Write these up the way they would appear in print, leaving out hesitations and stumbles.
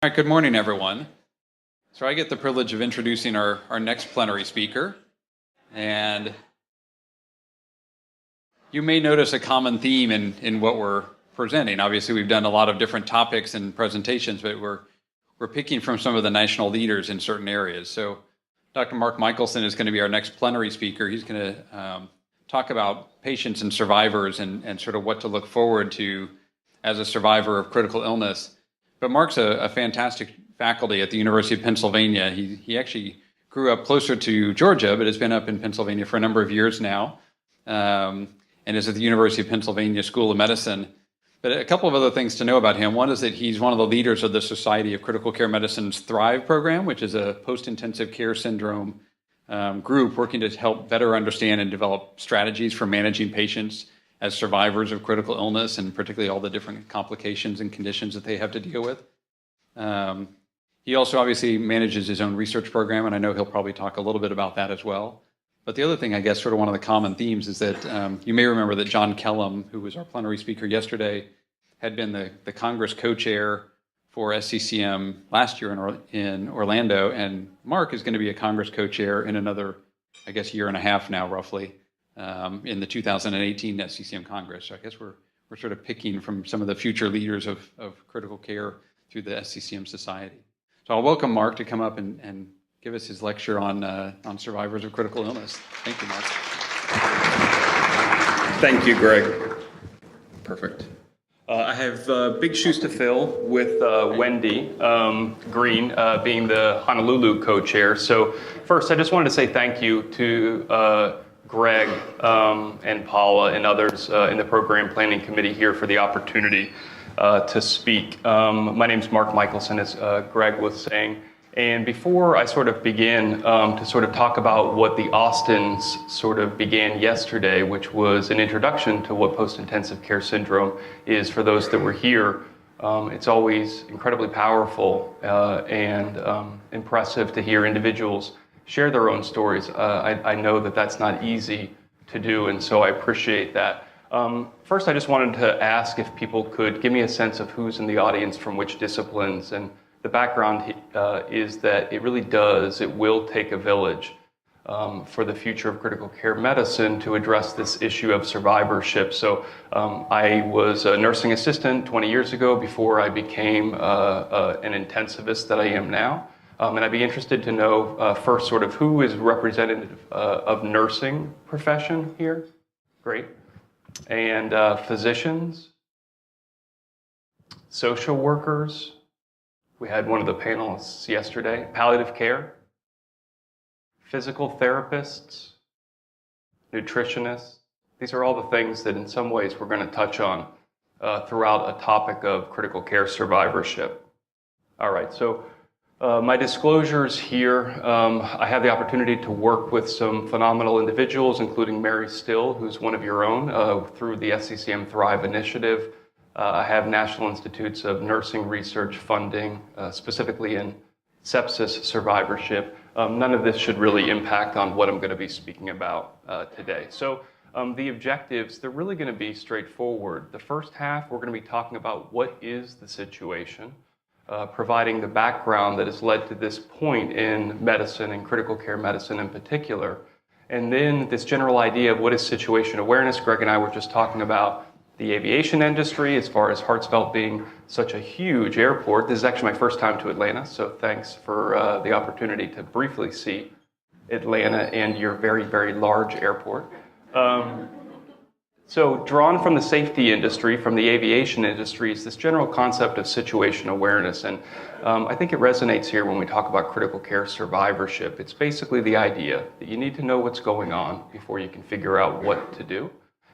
All right, good morning, everyone. So I get the privilege of introducing our next plenary speaker. And you may notice a common theme in what we're presenting. Obviously, we've done a lot of different topics and presentations, but we're picking from some of the national leaders in certain areas. So Dr. Mark Mikkelsen is going to be our next plenary speaker. He's going to talk about patients and survivors and sort of what to look forward to as a survivor of critical illness. But Mark's a fantastic faculty at the University of Pennsylvania. He actually grew up closer to Georgia, but has been up in Pennsylvania for a number of years now, and is at the University of Pennsylvania School of Medicine. But a couple of other things to know about him. One is that he's one of the leaders of the Society of Critical Care Medicine's Thrive program, which is a post-intensive care syndrome group working to help better understand and develop strategies for managing patients as survivors of critical illness, and particularly all the different complications and conditions that they have to deal with. He also obviously manages his own research program, and I know he'll probably talk a little bit about that as well. But the other thing, I guess, sort of one of the common themes is that you may remember that John Kellum, who was our plenary speaker yesterday, had been the Congress co-chair for SCCM last year in Orlando, and Mark is going to be a Congress co-chair in another, I guess, year and a half now, roughly, in the 2018 SCCM Congress. So I guess we're sort of picking from some of the future leaders of critical care through the SCCM Society. So I'll welcome Mark to come up and give us his lecture on survivors of critical illness. Thank you, Mark. Thank you, Greg. Perfect. I have big shoes to fill with Wendy Green being the Honolulu co-chair. So first, I just wanted to say thank you to Greg and Paula and others in the program planning committee here for the opportunity to speak. My name is Mark Mikkelsen, as Greg was saying. And before I sort of begin to sort of talk about what the Austins sort of began yesterday, which was an introduction to what post-intensive care syndrome is for those that were here, it's always incredibly powerful and impressive to hear individuals share their own stories. I know that that's not easy to do, and so I appreciate that. First, I just wanted to ask if people could give me a sense of who's in the audience from which disciplines. And the background is that it will take a village for the future of critical care medicine to address this issue of survivorship. So I was a nursing assistant 20 years ago before I became an intensivist that I am now. And I'd be interested to know first sort of who is representative of nursing profession here. Great. And physicians, social workers. We had one of the panelists yesterday, palliative care, physical therapists, nutritionists. These are all the things that in some ways we're going to touch on throughout a topic of critical care survivorship. All right, so my disclosures here, I have the opportunity to work with some phenomenal individuals, including Mary Still, who's one of your own, through the SCCM Thrive initiative. I have National Institutes of Nursing Research funding, specifically in sepsis survivorship. None of this should really impact on what I'm going to be speaking about today. So the objectives, they're really going to be straightforward. The first half, we're going to be talking about what is the situation, providing the background that has led to this point in medicine and critical care medicine in particular. And then this general idea of what is situation awareness. Greg and I were just talking about the aviation industry as far as Hartsville being such a huge airport. This is actually my first time to Atlanta, so thanks for the opportunity to briefly see Atlanta and your very, very large airport. So drawn from the safety industry, from the aviation industry, is this general concept of situation awareness. And I think it resonates here when we talk about critical care survivorship. It's basically the idea that you need to know what's going on before you can figure out what to do.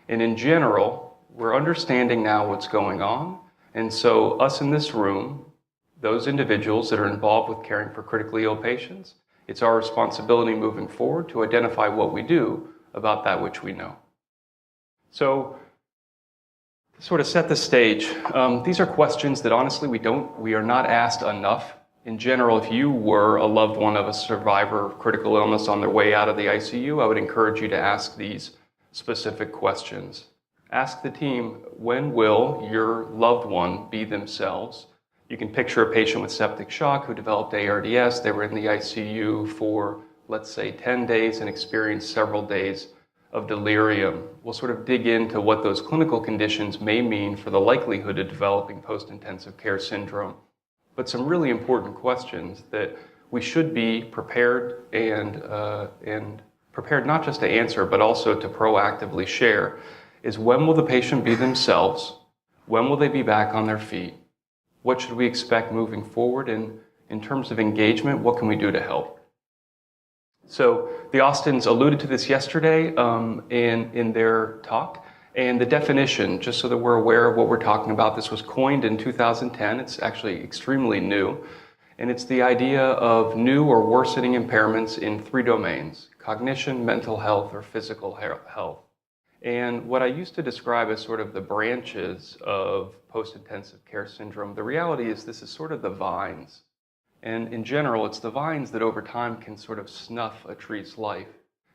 And in general, we're understanding now what's going on. And so us in this room, those individuals that are involved with caring for critically ill patients, it's our responsibility moving forward to identify what we do about that which we know. So to sort of set the stage, these are questions that honestly we are not asked enough. In general, if you were a loved one of a survivor of critical illness on their way out of the ICU, I would encourage you to ask these specific questions. Ask the team, when will your loved one be themselves You can picture a patient with septic shock who developed ARDS. They were in the ICU for, let's say, 10 days and experienced several days of delirium. We'll sort of dig into what those clinical conditions may mean for the likelihood of developing post-intensive care syndrome. But some really important questions that we should be prepared and prepared not just to answer, but also to proactively share is when will the patient be themselves? When will they be back on their feet? What should we expect moving forward? And in terms of engagement, what can we do to help? So the Austins alluded to this yesterday in their talk. And the definition, just so that we're aware of what we're talking about, this was coined in 2010. It's actually extremely new. And it's the idea of new or worsening impairments in 3 domains: cognition, mental health, or physical health. And what I used to describe as sort of the branches of post-intensive care syndrome, the reality is this is sort of the vines. And in general, it's the vines that over time can sort of snuff a tree's life.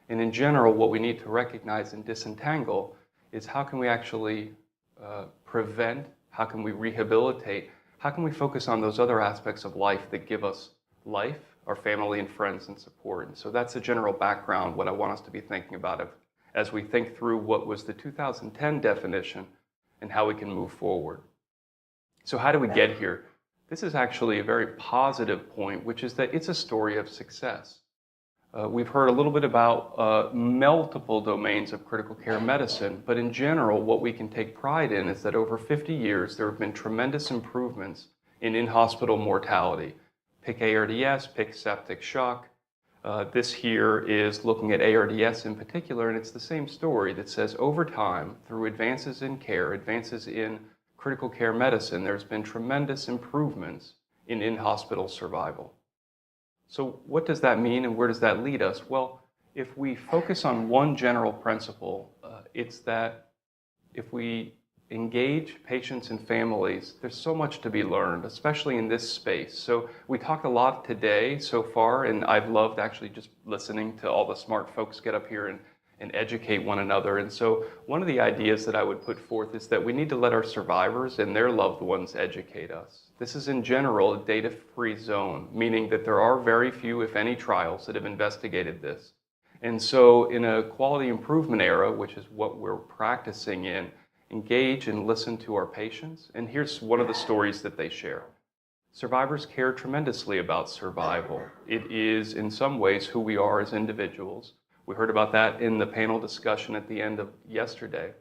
And in general, what we need to recognize and disentangle is how can we actually prevent, how can we rehabilitate, how can we focus on those other aspects of life that give us life, our family and friends and support. And so that's a general background, what I want us to be thinking about as we think through what was the 2010 definition and how we can move forward. So how do we get here? This is actually a very positive point, which is that it's a story of success. We've heard a little bit about multiple domains of critical care medicine, but in general, what we can take pride in is that over 50 years, there have been tremendous improvements in in-hospital mortality. PICS ARDS, PICS septic shock. This here is looking at ARDS in particular, and it's the same story that says over time, through advances in care, advances in critical care medicine, there's been tremendous improvements in in-hospital survival. So what does that mean and where does that lead us? Well, if we focus on one general principle, it's that if we engage patients and families, there's so much to be learned, especially in this space. So we talked a lot today so far, and I've loved actually just listening to all the smart folks get up here and educate one another. And so one of the ideas that I would put forth is that we need to let our survivors and their loved ones educate us. This is in general a data-free zone, meaning that there are very few, if any, trials that have investigated this. And so in a quality improvement era, which is what we're practicing in, engage and listen to our patients. And here's one of the stories that they share. Survivors care tremendously about survival. It is in some ways who we are as individuals. We heard about that in the panel discussion at the end of yesterday.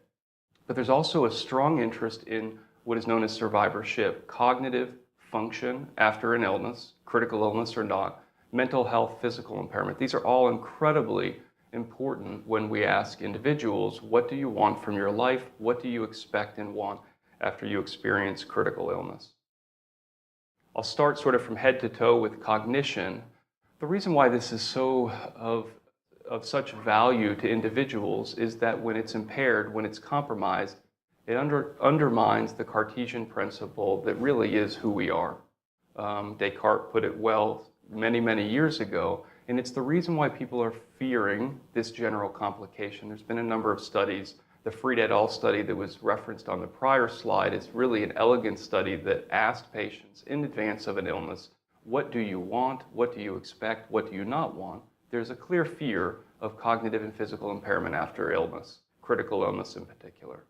But there's also a strong interest in what is known as survivorship, cognitive function after an illness, critical illness or not, mental health, physical impairment. These are all incredibly important when we ask individuals, what do you want from your life? What do you expect and want after you experience critical illness? I'll start sort of from head to toe with cognition. The reason why this is so of such value to individuals is that when it's impaired, when it's compromised, it undermines the Cartesian principle that really is who we are. Descartes put it well many, many years ago, and it's the reason why people are fearing this general complication. There's been a number of studies. The Fried et al. Study that was referenced on the prior slide is really an elegant study that asked patients in advance of an illness, what do you want? What do you expect? What do you not want? There's a clear fear of cognitive and physical impairment after illness, critical illness in particular.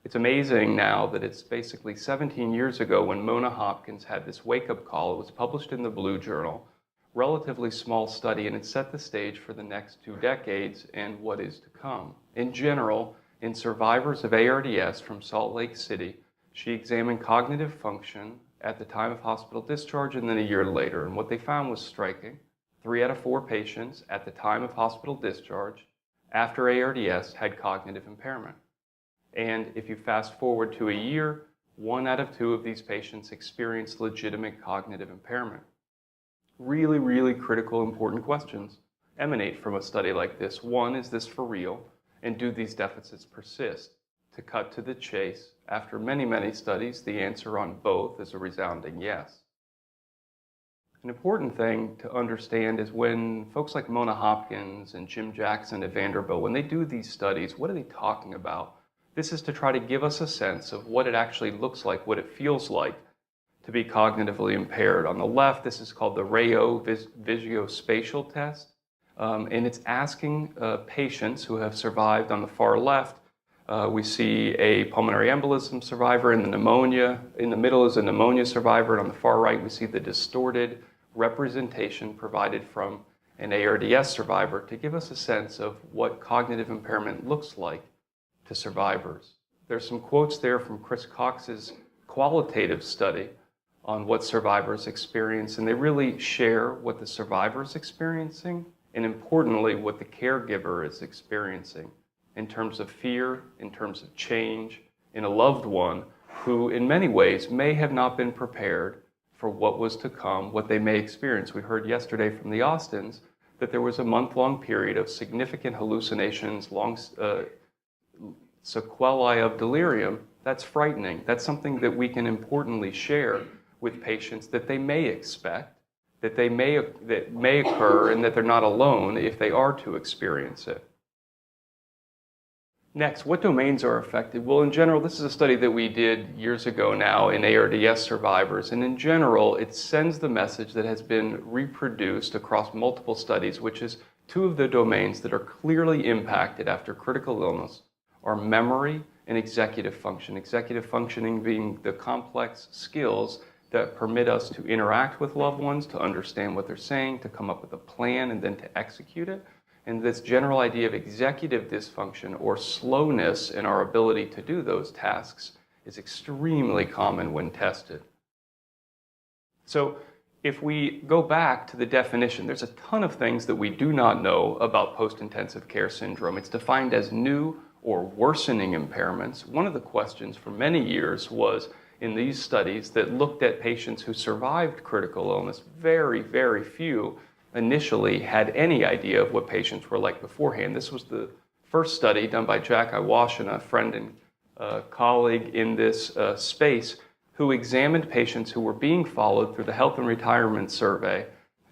It's amazing now that it's basically 17 years ago when Mona Hopkins had this wake-up call. It was published in the Blue Journal, relatively small study, and it set the stage for the next 2 decades and what is to come. In general, in survivors of ARDS from Salt Lake City, she examined cognitive function at the time of hospital discharge and then a year later. And what they found was striking. 3 out of 4 patients at the time of hospital discharge after ARDS had cognitive impairment. And if you fast forward to a year, 1 out of 2 of these patients experienced legitimate cognitive impairment. Really, really critical, important questions emanate from a study like this. One, is this for real? And do these deficits persist? To cut to the chase, after many, many studies, the answer on both is a resounding yes. An important thing to understand is when folks like Mona Hopkins and Jim Jackson at Vanderbilt, when they do these studies, what are they talking about? This is to try to give us a sense of what it actually looks like, what it feels like to be cognitively impaired. On the left, this is called the RAO visuospatial test, and it's asking patients who have survived. On the far left, we see a pulmonary embolism survivor and the pneumonia. In the middle is a pneumonia survivor, and on the far right, we see the distorted representation provided from an ARDS survivor to give us a sense of what cognitive impairment looks like to survivors. There's some quotes there from Chris Cox's qualitative study on what survivors experience, and they really share what the survivor is experiencing, and importantly, what the caregiver is experiencing in terms of fear, in terms of change, in a loved one who in many ways may have not been prepared for what was to come, what they may experience. We heard yesterday from the Austins that there was a month-long period of significant hallucinations, long sequelae of delirium. That's frightening. That's something that we can importantly share with patients that they may expect, that may occur, and that they're not alone if they are to experience it. Next, what domains are affected? Well, in general, this is a study that we did years ago now in ARDS survivors, and in general, it sends the message that has been reproduced across multiple studies, which is two of the domains that are clearly impacted after critical illness are memory and executive function. Executive functioning being the complex skills that permit us to interact with loved ones, to understand what they're saying, to come up with a plan, and then to execute it. And this general idea of executive dysfunction or slowness in our ability to do those tasks is extremely common when tested. So if we go back to the definition, there's a ton of things that we do not know about post-intensive care syndrome. It's defined as new or worsening impairments. One of the questions for many years was, in these studies that looked at patients who survived critical illness, very, very few initially had any idea of what patients were like beforehand. This was the first study done by Jack Iwashin, a friend and colleague in this space, who examined patients who were being followed through the Health and Retirement Survey,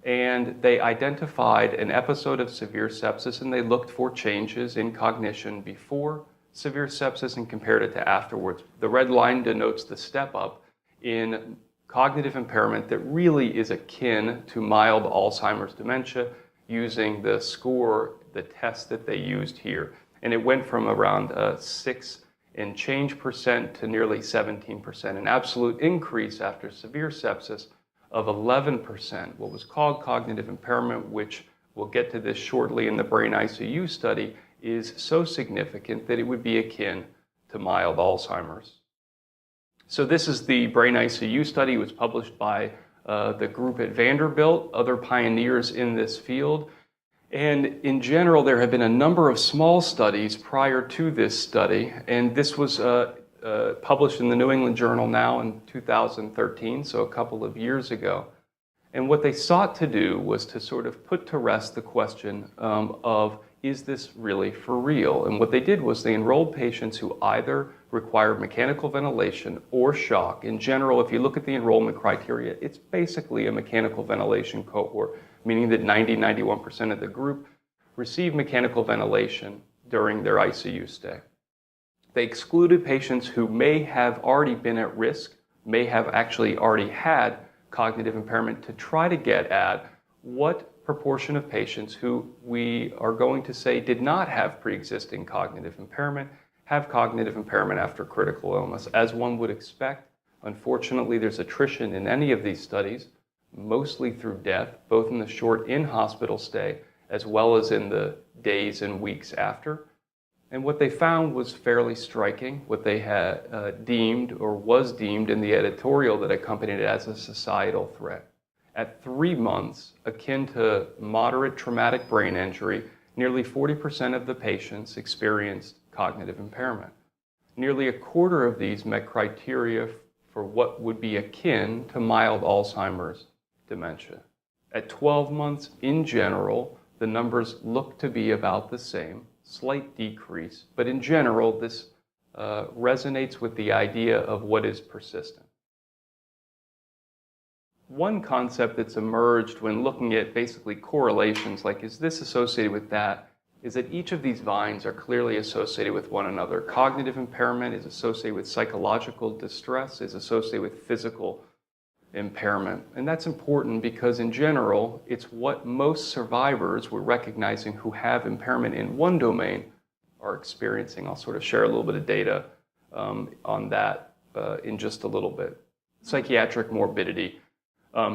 and they identified an episode of severe sepsis, and they looked for changes in cognition before severe sepsis and compared it to afterwards. The red line denotes the step up in cognitive impairment that really is akin to mild Alzheimer's dementia using the score, the test that they used here. And it went from around 6 and change percent to nearly 17%, an absolute increase after severe sepsis of 11%. What was called cognitive impairment, which we'll get to this shortly in the brain ICU study, is so significant that it would be akin to mild Alzheimer's. So this is the brain ICU study. It was published by the group at Vanderbilt, other pioneers in this field. And in general, there have been a number of small studies prior to this study, and this was published in the New England Journal now in 2013, so a couple of years ago. And what they sought to do was to sort of put to rest the question of, is this really for real? And what they did was they enrolled patients who either required mechanical ventilation or shock. In general, if you look at the enrollment criteria, it's basically a mechanical ventilation cohort, meaning that 91% of the group received mechanical ventilation during their ICU stay. They excluded patients who may have already been at risk, may have actually already had cognitive impairment, to try to get at what proportion of patients who we are going to say did not have pre-existing cognitive impairment have cognitive impairment after critical illness. As one would expect, unfortunately, there's attrition in any of these studies, mostly through death, both in the short in-hospital stay as well as in the days and weeks after. And what they found was fairly striking. What they had deemed, or was deemed in the editorial that accompanied it, as a societal threat. At 3 months, akin to moderate traumatic brain injury, nearly 40% of the patients experienced cognitive impairment. Nearly a quarter of these met criteria for what would be akin to mild Alzheimer's dementia. At 12 months, in general, the numbers look to be about the same, slight decrease, but in general, this resonates with the idea of what is persistent. One concept that's emerged when looking at basically correlations, like is this associated with that, is that each of these vines are clearly associated with one another. Cognitive impairment is associated with psychological distress, is associated with physical impairment. And that's important because in general, it's what most survivors we're recognizing who have impairment in one domain are experiencing. I'll sort of share a little bit of data on that in just a little bit. Psychiatric morbidity.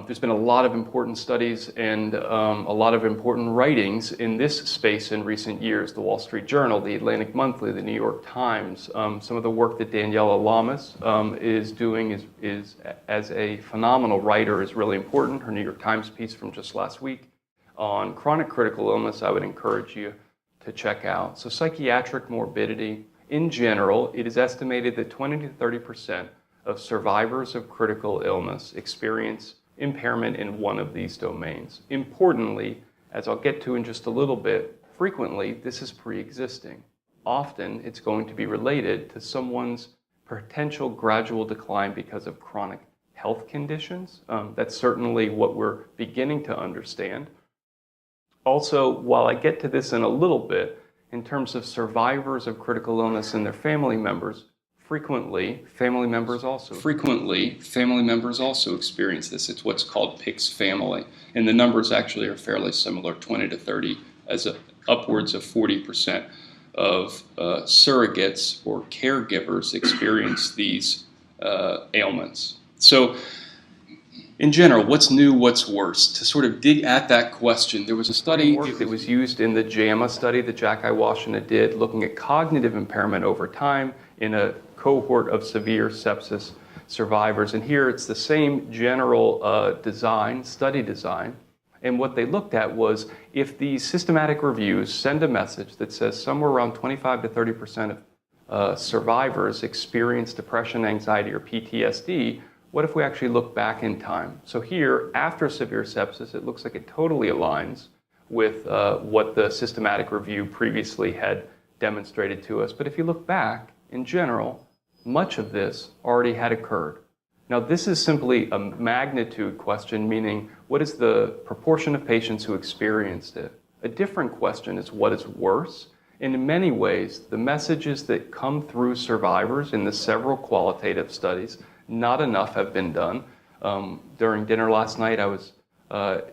There's been a lot of important studies and a lot of important writings in this space in recent years. The Wall Street Journal, the Atlantic Monthly, the New York Times. Some of the work that Daniela Lamas is doing is as a phenomenal writer is really important. Her New York Times piece from just last week on chronic critical illness, I would encourage you to check out. So psychiatric morbidity, in general, it is estimated that 20 to 30% of survivors of critical illness experience impairment in one of these domains. Importantly, as I'll get to in just a little bit, frequently this is pre-existing. Often it's going to be related to someone's potential gradual decline because of chronic health conditions. That's certainly what we're beginning to understand. Also, while I get to this in a little bit, in terms of survivors of critical illness and their family members, frequently, family members also experience this. It's what's called PICS family. And the numbers actually are fairly similar, 20 to 30, upwards of 40% of surrogates or caregivers experience these ailments. So, in general, what's new, what's worse? To sort of dig at that question, there was a study that was used in the JAMA study that Jack Iwashina did, looking at cognitive impairment over time in a cohort of severe sepsis survivors. And here it's the same general study design. And what they looked at was if these systematic reviews send a message that says somewhere around 25 to 30% of survivors experience depression, anxiety, or PTSD, what if we actually look back in time? So here, after severe sepsis, it looks like it totally aligns with what the systematic review previously had demonstrated to us. But if you look back, in general, much of this already had occurred. Now, this is simply a magnitude question, meaning what is the proportion of patients who experienced it? A different question is what is worse? And in many ways, the messages that come through survivors in the several qualitative studies, not enough have been done. During dinner last night, I was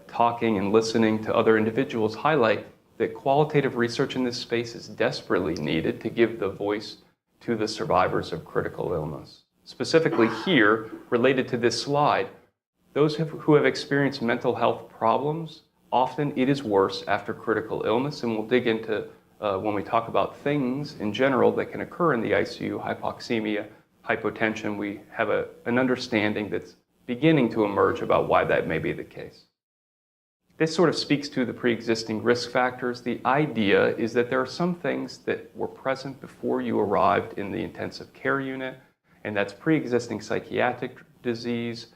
talking and listening to other individuals highlight that qualitative research in this space is desperately needed to give the voice to the survivors of critical illness. Specifically here, related to this slide, those who have experienced mental health problems, often it is worse after critical illness, and we'll dig into when we talk about things in general that can occur in the ICU, hypoxemia, hypotension. We have an understanding that's beginning to emerge about why that may be the case. This sort of speaks to the pre-existing risk factors. The idea is that there are some things that were present before you arrived in the intensive care unit, and that's pre-existing psychiatric disease.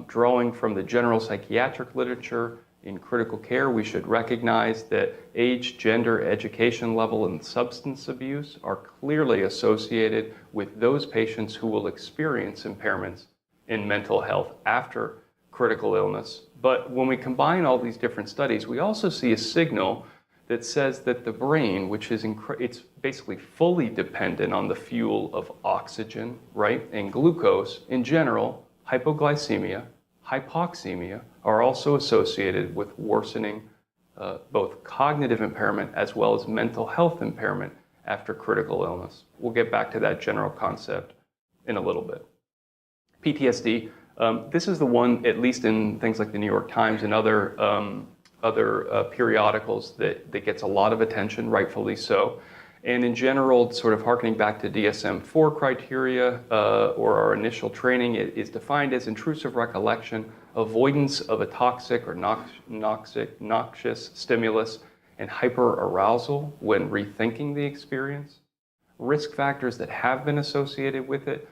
Drawing from the general psychiatric literature in critical care, we should recognize that age, gender, education level, and substance abuse are clearly associated with those patients who will experience impairments in mental health after critical illness. But when we combine all these different studies, we also see a signal that says that the brain, which is it's basically fully dependent on the fuel of oxygen, right, and glucose, in general, hypoglycemia, hypoxemia are also associated with worsening both cognitive impairment as well as mental health impairment after critical illness. We'll get back to that general concept in a little bit. PTSD, this is the one, at least in things like the New York Times and other periodicals, that gets a lot of attention, rightfully so. And in general, sort of harkening back to DSM-4 criteria or our initial training, it is defined as intrusive recollection, avoidance of a toxic or noxious stimulus, and hyperarousal when rethinking the experience. Risk factors that have been associated with it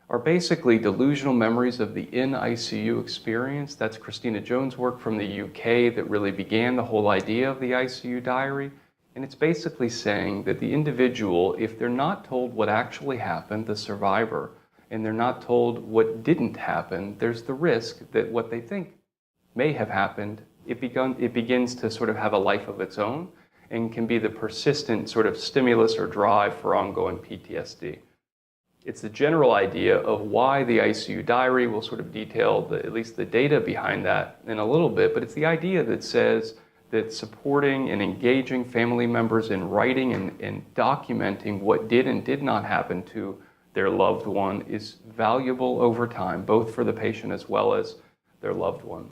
are basically delusional memories of the in-ICU experience. That's Christina Jones' work from the UK that really began the whole idea of the ICU diary. And it's basically saying that the individual, if they're not told what actually happened, the survivor, and they're not told what didn't happen, there's the risk that what they think may have happened, it begins to sort of have a life of its own and can be the persistent sort of stimulus or drive for ongoing PTSD. It's the general idea of why the ICU diary. We'll sort of detail at least the data behind that in a little bit, but it's the idea that says that supporting and engaging family members in writing and documenting what did and did not happen to their loved one is valuable over time, both for the patient as well as their loved one.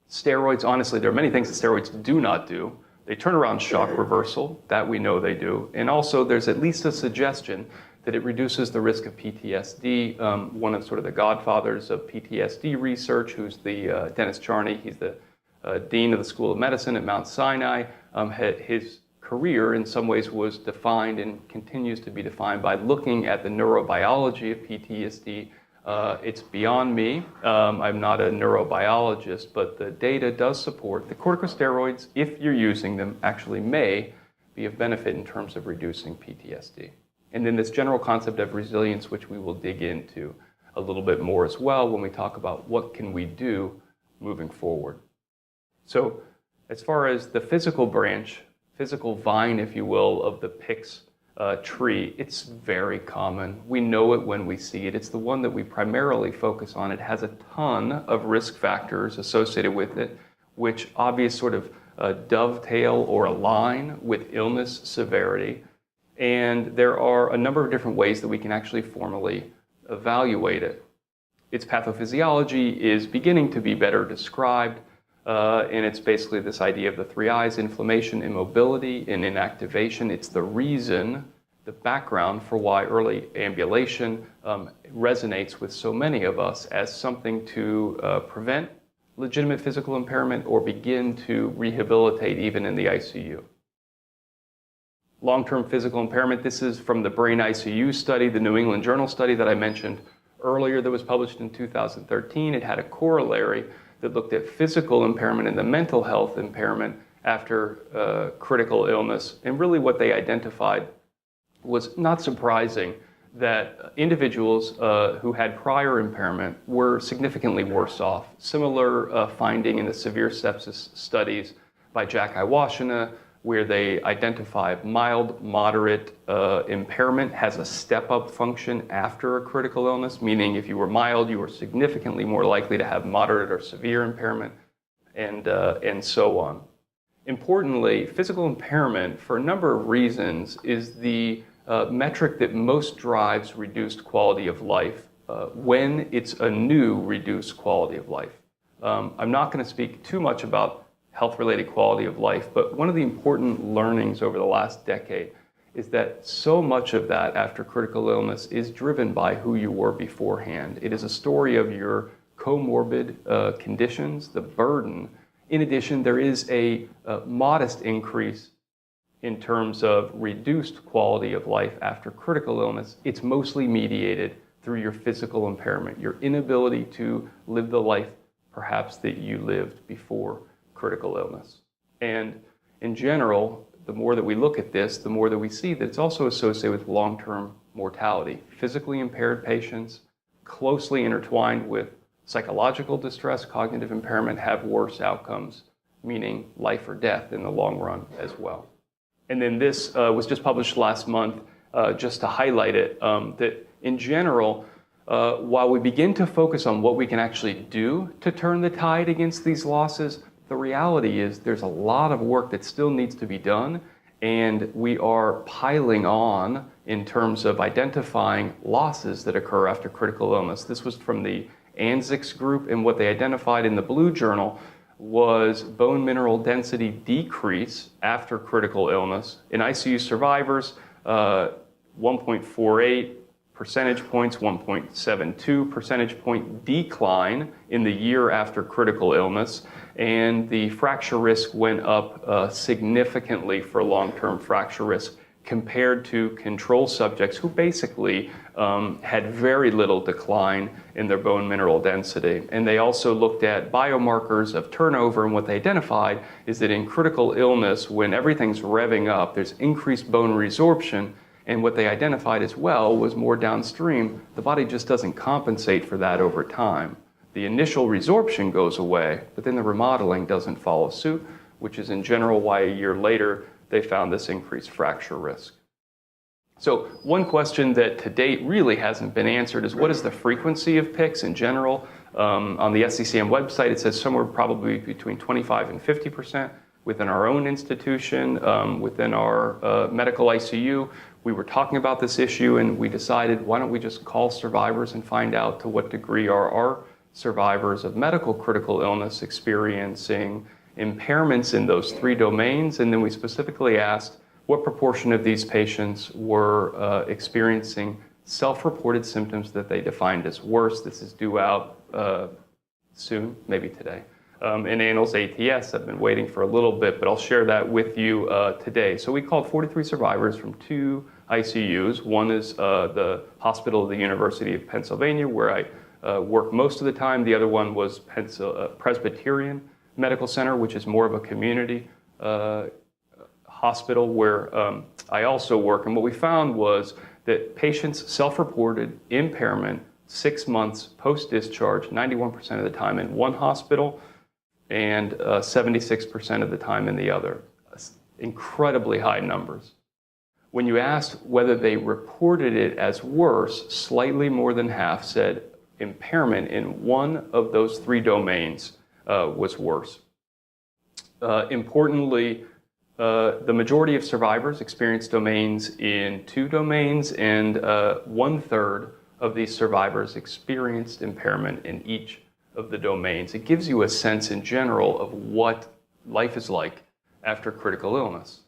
Steroids, honestly, there are many things that steroids do not do. They turn around shock reversal, that we know they do, and also there's at least a suggestion that it reduces the risk of PTSD. One of sort of the godfathers of PTSD research, who's the Dennis Charney, he's the dean of the School of Medicine at Mount Sinai. His career in some ways was defined and continues to be defined by looking at the neurobiology of PTSD. It's beyond me. I'm not a neurobiologist, but the data does support the corticosteroids, if you're using them, actually may be of benefit in terms of reducing PTSD. And then this general concept of resilience, which we will dig into a little bit more as well when we talk about what can we do moving forward. So as far as the physical branch, physical vine, if you will, of the PICS tree, it's very common. We know it when we see it. It's the one that we primarily focus on. It has a ton of risk factors associated with it, which obviously sort of dovetail or align with illness severity. And there are a number of different ways that we can actually formally evaluate it. Its pathophysiology is beginning to be better described, and it's basically this idea of the three I's: inflammation, immobility, and inactivation. It's the reason, the background for why early ambulation resonates with so many of us as something to prevent legitimate physical impairment or begin to rehabilitate even in the ICU. Long-term physical impairment, this is from the Brain ICU study, the New England Journal study that I mentioned earlier that was published in 2013. It had a corollary that looked at physical impairment and the mental health impairment after critical illness. And really what they identified was not surprising that individuals who had prior impairment were significantly worse off. Similar finding in the severe sepsis studies by Jack Iwashina, where they identify mild, moderate impairment has a step-up function after a critical illness, meaning if you were mild, you were significantly more likely to have moderate or severe impairment, and so on. Importantly, physical impairment, for a number of reasons, is the metric that most drives reduced quality of life when it's a new reduced quality of life. I'm not going to speak too much about health-related quality of life, but one of the important learnings over the last decade is that so much of that after critical illness is driven by who you were beforehand. It is a story of your comorbid conditions, the burden. In addition, there is a modest increase in terms of reduced quality of life after critical illness. It's mostly mediated through your physical impairment, your inability to live the life perhaps that you lived before critical illness. And in general, the more that we look at this, the more that we see that it's also associated with long-term mortality. Physically impaired patients, closely intertwined with psychological distress, cognitive impairment, have worse outcomes, meaning life or death in the long run as well. And then this was just published last month, just to highlight it, that in general, while we begin to focus on what we can actually do to turn the tide against these losses, the reality is there's a lot of work that still needs to be done, and we are piling on in terms of identifying losses that occur after critical illness. This was from the ANZIX group, and what they identified in the Blue Journal was bone mineral density decrease after critical illness. In ICU survivors, 1.48 percentage points, 1.72 percentage point decline in the year after critical illness, and the fracture risk went up significantly for long-term fracture risk compared to control subjects who basically had very little decline in their bone mineral density. And they also looked at biomarkers of turnover, and what they identified is that in critical illness, when everything's revving up, there's increased bone resorption, and what they identified as well was more downstream. The body just doesn't compensate for that over time. The initial resorption goes away, but then the remodeling doesn't follow suit, which is in general why a year later they found this increased fracture risk. So one question that to date really hasn't been answered is what is the frequency of PICS in general? On the SCCM website, it says somewhere probably between 25 and 50%. Within our own institution, within our medical ICU, we were talking about this issue and we decided, why don't we just call survivors and find out to what degree are our survivors of medical critical illness experiencing impairments in those three domains. And then we specifically asked what proportion of these patients were experiencing self-reported symptoms that they defined as worse. This is due out soon, maybe today. In Annals ATS, I've been waiting for a little bit, but I'll share that with you today. So we called 43 survivors from 2 ICUs. One is the Hospital of the University of Pennsylvania, where I work most of the time. The other one was Presbyterian Medical Center, which is more of a community hospital where I also work. And what we found was that patients self-reported impairment 6 months post-discharge, 91% of the time in one hospital, and 76% of the time in the other. Incredibly high numbers. When you asked whether they reported it as worse, slightly more than half said impairment in one of those 3 domains was worse. Importantly, the majority of survivors experienced domains in 2 domains, and 1/3 of these survivors experienced impairment in each of the domains. It gives you a sense in general of what life is like after critical illness.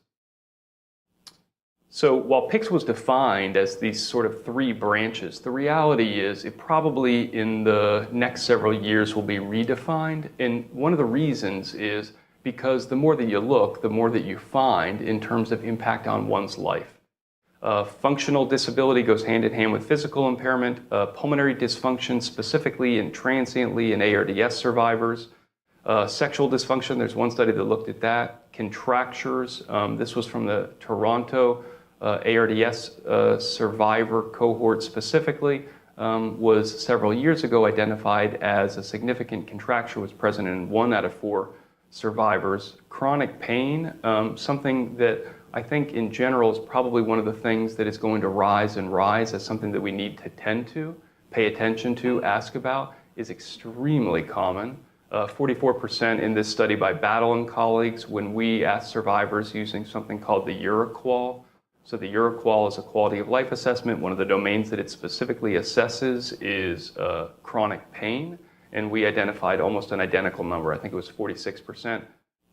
So while PICS was defined as these sort of 3 branches, the reality is it probably in the next several years will be redefined. And one of the reasons is because the more that you look, the more that you find in terms of impact on one's life. Functional disability goes hand in hand with physical impairment, pulmonary dysfunction specifically and transiently in ARDS survivors, sexual dysfunction, there's one study that looked at that, contractures, this was from the Toronto ARDS survivor cohort specifically, was several years ago identified as a significant contracture was present in 1 out of 4 survivors. Chronic pain, something that I think in general is probably one of the things that is going to rise and rise as something that we need to tend to, pay attention to, ask about, is extremely common. 44% in this study by Battle and colleagues when we asked survivors using something called the EuroQoL. So the EuroQoL is a quality of life assessment. One of the domains that it specifically assesses is chronic pain. And we identified almost an identical number. I think it was 46%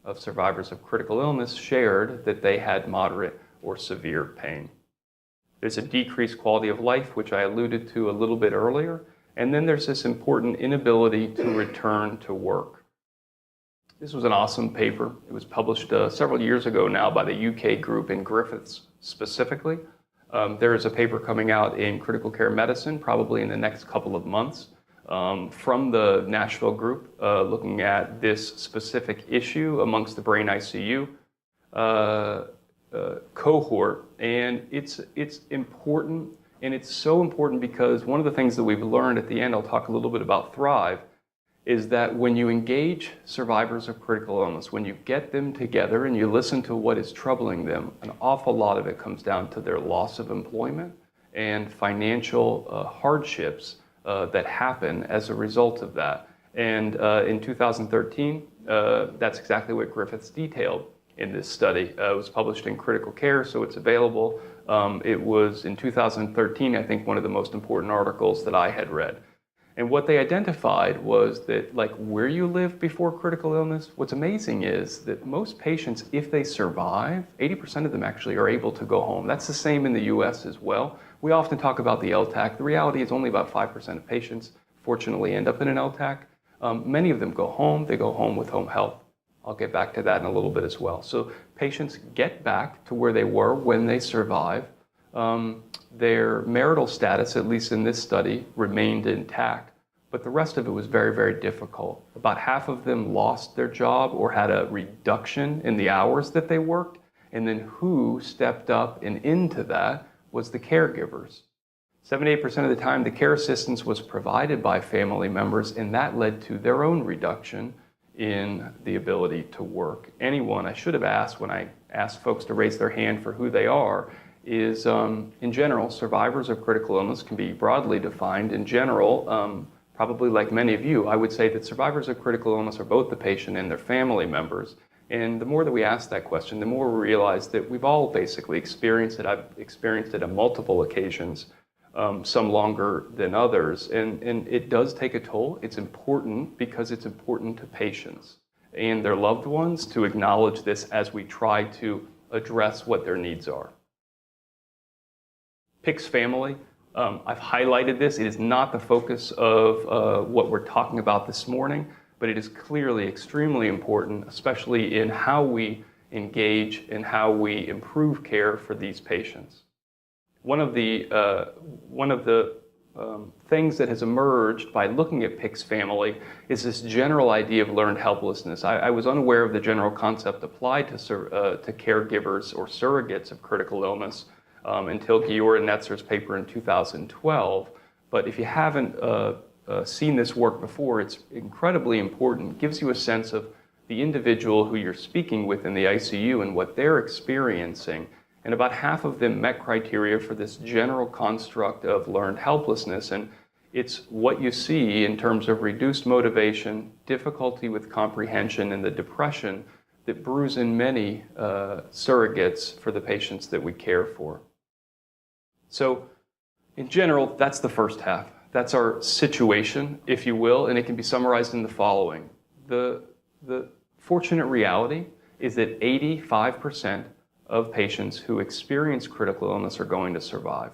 of survivors of critical illness shared that they had moderate or severe pain. There's a decreased quality of life, which I alluded to a little bit earlier. And then there's this important inability to return to work. This was an awesome paper. It was published several years ago now by the UK group in Griffiths specifically. There is a paper coming out in critical care medicine probably in the next couple of months from the Nashville group looking at this specific issue amongst the brain ICU cohort. And it's important, and it's so important because one of the things that we've learned at the end, I'll talk a little bit about Thrive, is that when you engage survivors of critical illness, when you get them together and you listen to what is troubling them, an awful lot of it comes down to their loss of employment and financial hardships that happen as a result of that. And in 2013, that's exactly what Griffiths detailed in this study. It was published in Critical Care, so it's available. It was in 2013, I think, one of the most important articles that I had read. And what they identified was that, like where you live before critical illness, what's amazing is that most patients, if they survive, 80% of them actually are able to go home. That's the same in the US as well. We often talk about the LTAC. The reality is only about 5% of patients, fortunately, end up in an LTAC. Many of them go home. They go home with home health. I'll get back to that in a little bit as well. So patients get back to where they were when they survive. Their marital status, at least in this study, remained intact, but the rest of it was very, very difficult. About half of them lost their job or had a reduction in the hours that they worked, and then who stepped up and into that was the caregivers. 78% of the time, the care assistance was provided by family members, and that led to their own reduction in the ability to work. Anyone, I should have asked when I asked folks to raise their hand for who they are, is, in general, survivors of critical illness can be broadly defined. In general, probably like many of you, I would say that survivors of critical illness are both the patient and their family members. And the more that we ask that question, the more we realize that we've all basically experienced it. I've experienced it on multiple occasions, some longer than others. And it does take a toll. It's important because it's important to patients and their loved ones to acknowledge this as we try to address what their needs are. PICS family, I've highlighted this. It is not the focus of what we're talking about this morning, but it is clearly extremely important, especially in how we engage and how we improve care for these patients. One of the things that has emerged by looking at PICS family is this general idea of learned helplessness. I was unaware of the general concept applied to caregivers or surrogates of critical illness until Giora Netzer's paper in 2012. But if you haven't seen this work before, it's incredibly important. It gives you a sense of the individual who you're speaking with in the ICU and what they're experiencing. And about half of them met criteria for this general construct of learned helplessness. And it's what you see in terms of reduced motivation, difficulty with comprehension, and the depression that brews in many surrogates for the patients that we care for. So in general, that's the first half. That's our situation, if you will, and it can be summarized in the following. The fortunate reality is that 85% of patients who experience critical illness are going to survive.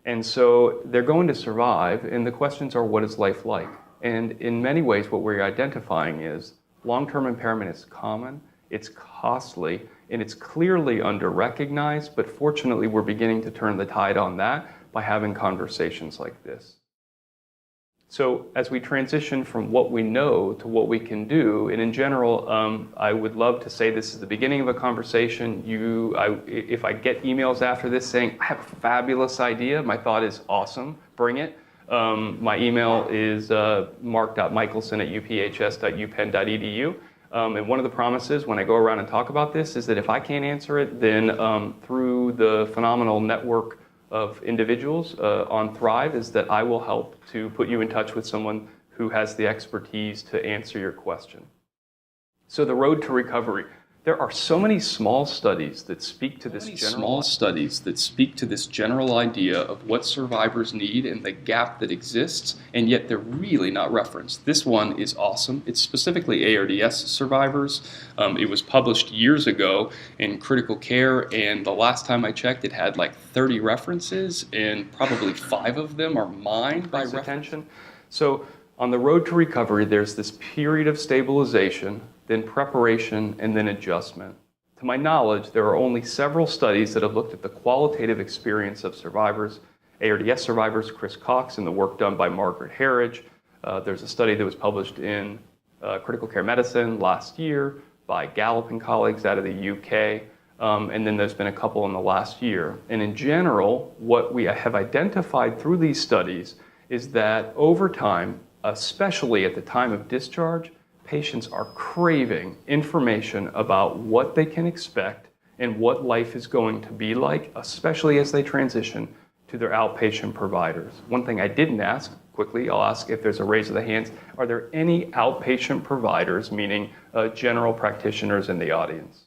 And so they're going to survive, and the questions are, what is life like? And in many ways, what we're identifying is long-term impairment is common, it's costly, and it's clearly under-recognized, but fortunately, we're beginning to turn the tide on that by having conversations like this. So as we transition from what we know to what we can do, and in general, I would love to say this is the beginning of a conversation. If I get emails after this saying, I have a fabulous idea, my thought is awesome, bring it. My email is mark.mikkelsen@uphs.upenn.edu. And one of the promises when I go around and talk about this is that if I can't answer it, then through the phenomenal network of individuals on Thrive is that I will help to put you in touch with someone who has the expertise to answer your question. So the road to recovery. There are so many small studies that speak to this general idea of what survivors need and the gap that exists, and yet they're really not referenced. This one is awesome. It's specifically ARDS survivors. It was published years ago in Critical Care, and the last time I checked, it had like 30 references, and probably 5 of them are mine by reference. So on the road to recovery, there's this period of stabilization, then preparation, and then adjustment. To my knowledge, there are only several studies that have looked at the qualitative experience of survivors, ARDS survivors, Chris Cox, and the work done by Margaret Harridge. There's a study that was published in Critical Care Medicine last year by Gallup and colleagues out of the UK, and then there's been a couple in the last year. And in general, what we have identified through these studies is that over time, especially at the time of discharge, patients are craving information about what they can expect and what life is going to be like, especially as they transition to their outpatient providers. One thing I didn't ask, quickly, I'll ask if there's a raise of the hands, are there any outpatient providers, meaning general practitioners in the audience?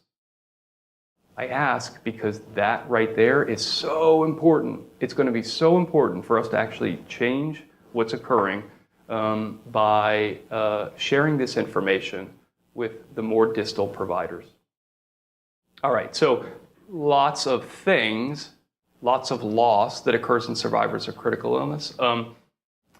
I ask because that right there is so important. It's going to be so important for us to actually change what's occurring by sharing this information with the more distal providers. All right, so lots of things, lots of loss that occurs in survivors of critical illness.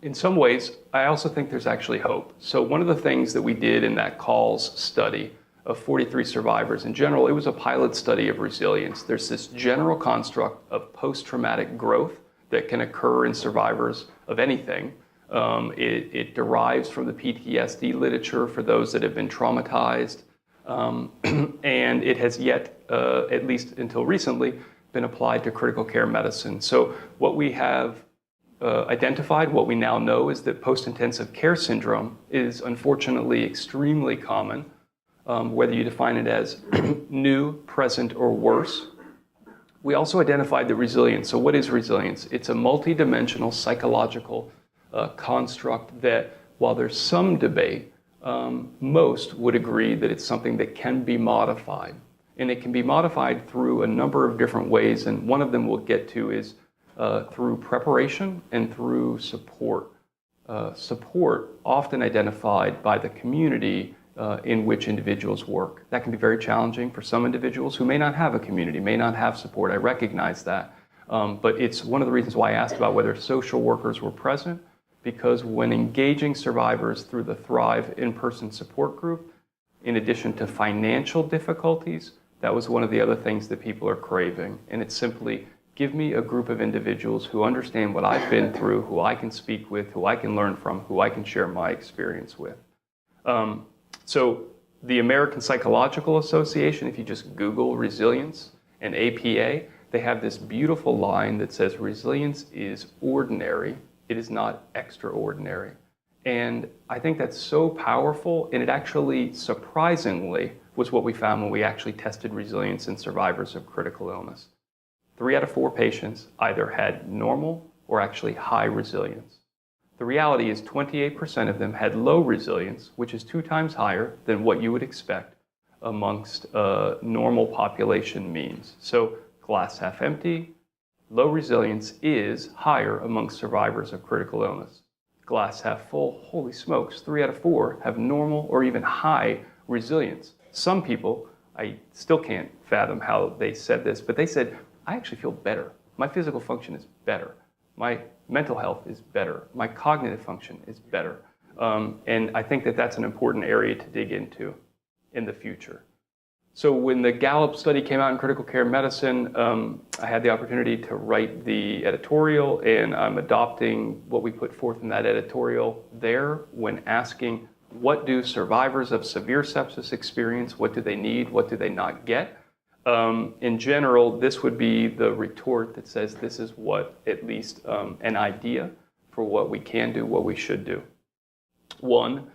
In some ways, I also think there's actually hope. So one of the things that we did in that CALLS study of 43 survivors, in general, it was a pilot study of resilience. There's this general construct of post-traumatic growth that can occur in survivors of anything. It derives from the PTSD literature for those that have been traumatized, and it has yet, at least until recently, been applied to critical care medicine. So what we have identified, what we now know, is that post-intensive care syndrome is unfortunately extremely common, whether you define it as new, present, or worse. We also identified the resilience. So what is resilience? It's a multidimensional psychological construct that, while there's some debate, most would agree that it's something that can be modified. And it can be modified through a number of different ways, and one of them we'll get to is through preparation and through support. Support often identified by the community in which individuals work. That can be very challenging for some individuals who may not have a community, may not have support. I recognize that. But it's one of the reasons why I asked about whether social workers were present, because when engaging survivors through the Thrive in-person support group, in addition to financial difficulties, that was one of the other things that people are craving. And it's simply, give me a group of individuals who understand what I've been through, who I can speak with, who I can learn from, who I can share my experience with. So the American Psychological Association, if you just Google resilience and APA, they have this beautiful line that says resilience is ordinary, it is not extraordinary. And I think that's so powerful, and it actually, surprisingly, was what we found when we actually tested resilience in survivors of critical illness. 3 out of 4 patients either had normal or actually high resilience. The reality is 28% of them had low resilience, which is 2 times higher than what you would expect amongst normal population means. So glass half empty, low resilience is higher amongst survivors of critical illness. Glass half full, holy smokes, 3 out of 4 have normal or even high resilience. Some people, I still can't fathom how they said this, but they said, I actually feel better. My physical function is better. My mental health is better. My cognitive function is better. And I think that that's an important area to dig into in the future. So when the Gallup study came out in critical care medicine, I had the opportunity to write the editorial, and I'm adopting what we put forth in that editorial there when asking, what do survivors of severe sepsis experience? What do they need? What do they not get? In general, this would be the retort that says this is what, at least an idea for what we can do, what we should do. 1,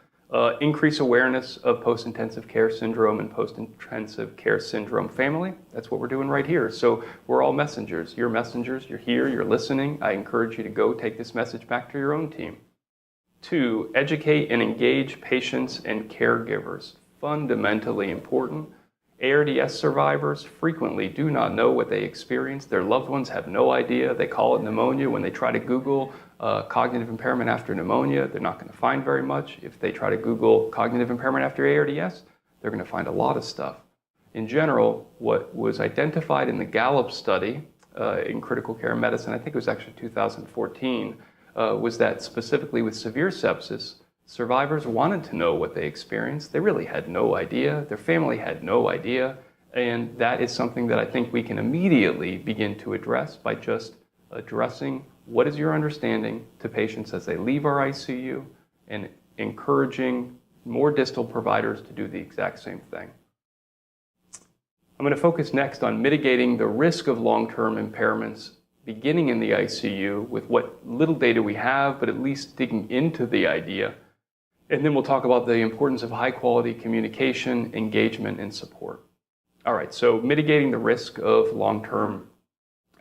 increase awareness of post-intensive care syndrome and post-intensive care syndrome family. That's what we're doing right here. So we're all messengers. You're messengers. You're here. You're listening. I encourage you to go take this message back to your own team. 2, educate and engage patients and caregivers. Fundamentally important. ARDS survivors frequently do not know what they experience. Their loved ones have no idea. They call it pneumonia. When they try to Google cognitive impairment after pneumonia, they're not going to find very much. If they try to Google cognitive impairment after ARDS, they're going to find a lot of stuff. In general, what was identified in the Gallup study in critical care medicine, I think it was actually 2014, was that specifically with severe sepsis, survivors wanted to know what they experienced. They really had no idea. Their family had no idea. And that is something that I think we can immediately begin to address by just addressing what is your understanding to patients as they leave our ICU and encouraging more distal providers to do the exact same thing. I'm going to focus next on mitigating the risk of long-term impairments beginning in the ICU with what little data we have, but at least digging into the idea. And then we'll talk about the importance of high-quality communication, engagement, and support. All right, so mitigating the risk of long-term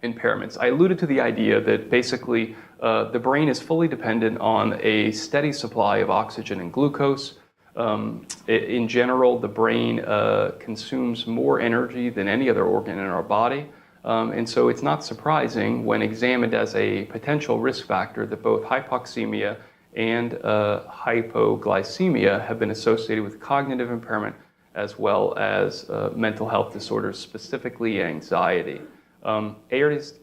impairments. I alluded to the idea that basically the brain is fully dependent on a steady supply of oxygen and glucose. In general, the brain consumes more energy than any other organ in our body. And so it's not surprising when examined as a potential risk factor that both hypoxemia and hypoglycemia have been associated with cognitive impairment as well as mental health disorders, specifically anxiety. ARDS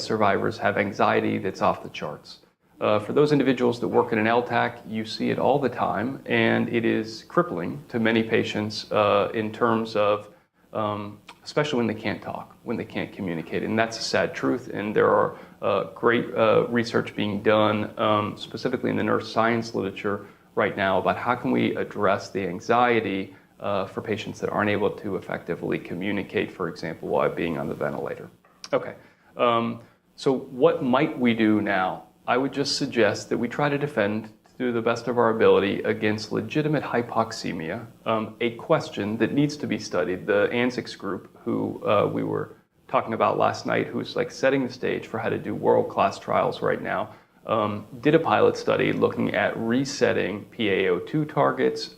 survivors have anxiety that's off the charts. For those individuals that work in an LTAC, you see it all the time, and it is crippling to many patients in terms of, especially when they can't talk, when they can't communicate. And that's a sad truth, and there are great research being done, specifically in the neuroscience literature right now, about how can we address the anxiety for patients that aren't able to effectively communicate, for example, while being on the ventilator. Okay, so what might we do now? I would just suggest that we try to defend to the best of our ability against legitimate hypoxemia, a question that needs to be studied. The ANZIX group, who we were talking about last night, who's like setting the stage for how to do world-class trials right now, did a pilot study looking at resetting PaO2 targets.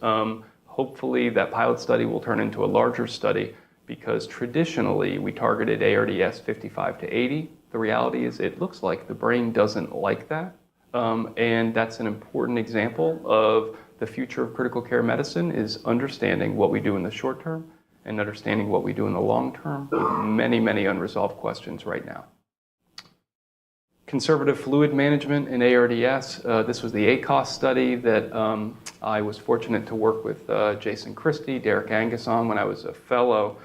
Hopefully that pilot study will turn into a larger study, because traditionally we targeted ARDS 55 to 80. The reality is it looks like the brain doesn't like that. And that's an important example of the future of critical care medicine, is understanding what we do in the short term and understanding what we do in the long term, with many, many unresolved questions right now. Conservative fluid management in ARDS. This was the ACOS study that I was fortunate to work with Jason Christie, Derek Angus on when I was a fellow.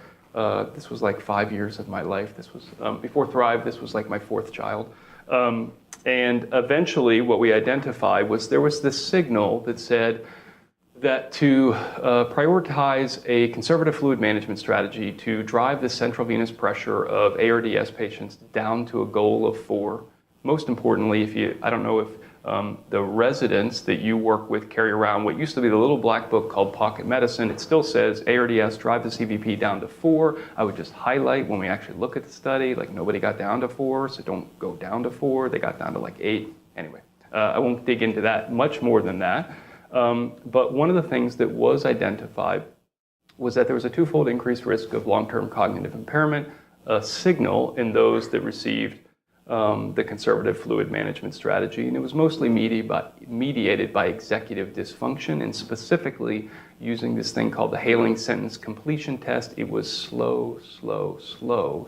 This was like 5 years of my life. This was, before Thrive, this was like my fourth child. And eventually what we identified was there was this signal that said that to prioritize a conservative fluid management strategy to drive the central venous pressure of ARDS patients down to a goal of 4. Most importantly, I don't know if the residents that you work with carry around what used to be the little black book called Pocket Medicine. It still says ARDS, drive the CVP down to 4. I would just highlight when we actually look at the study, like nobody got down to 4, so don't go down to 4. They got down to like 8. Anyway, I won't dig into that much more than that. But one of the things that was identified was that there was a twofold increased risk of long-term cognitive impairment, a signal in those that received the conservative fluid management strategy, and it was mostly mediated by executive dysfunction, and specifically using this thing called the Hailing Sentence Completion Test. It was slow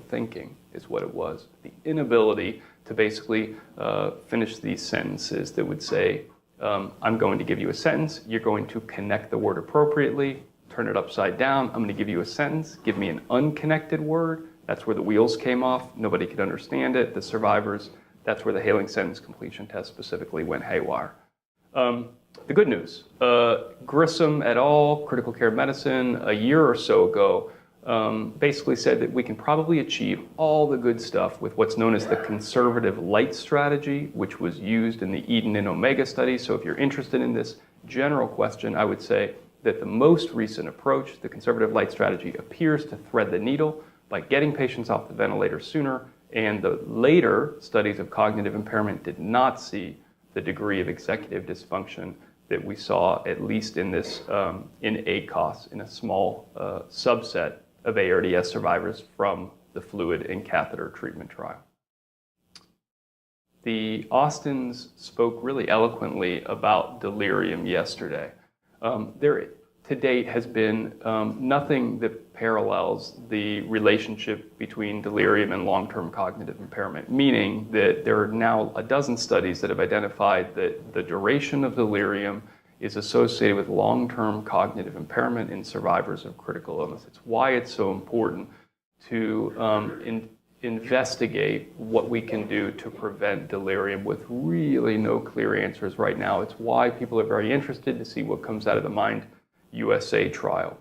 thinking is what it was. The inability to basically finish these sentences that would say, I'm going to give you a sentence, you're going to connect the word appropriately, turn it upside down, I'm going to give you a sentence, give me an unconnected word. That's where the wheels came off. Nobody could understand it. The survivors, that's where the Hailing Sentence Completion Test specifically went haywire. The good news, Grissom et al., Critical Care Medicine, a year or so ago, basically said that we can probably achieve all the good stuff with what's known as the conservative light strategy, which was used in the Eden and Omega study. So if you're interested in this general question, I would say that the most recent approach, the conservative light strategy, appears to thread the needle by getting patients off the ventilator sooner, and the later studies of cognitive impairment did not see the degree of executive dysfunction that we saw, at least in this, in ACOS, in a small subset of ARDS survivors from the fluid and catheter treatment trial. The Austins spoke really eloquently about delirium yesterday. There, to date, has been nothing that parallels the relationship between delirium and long-term cognitive impairment, meaning that there are now a dozen studies that have identified that the duration of delirium is associated with long-term cognitive impairment in survivors of critical illness. It's why it's so important to investigate what we can do to prevent delirium, with really no clear answers right now. It's why people are very interested to see what comes out of the Mind USA trial.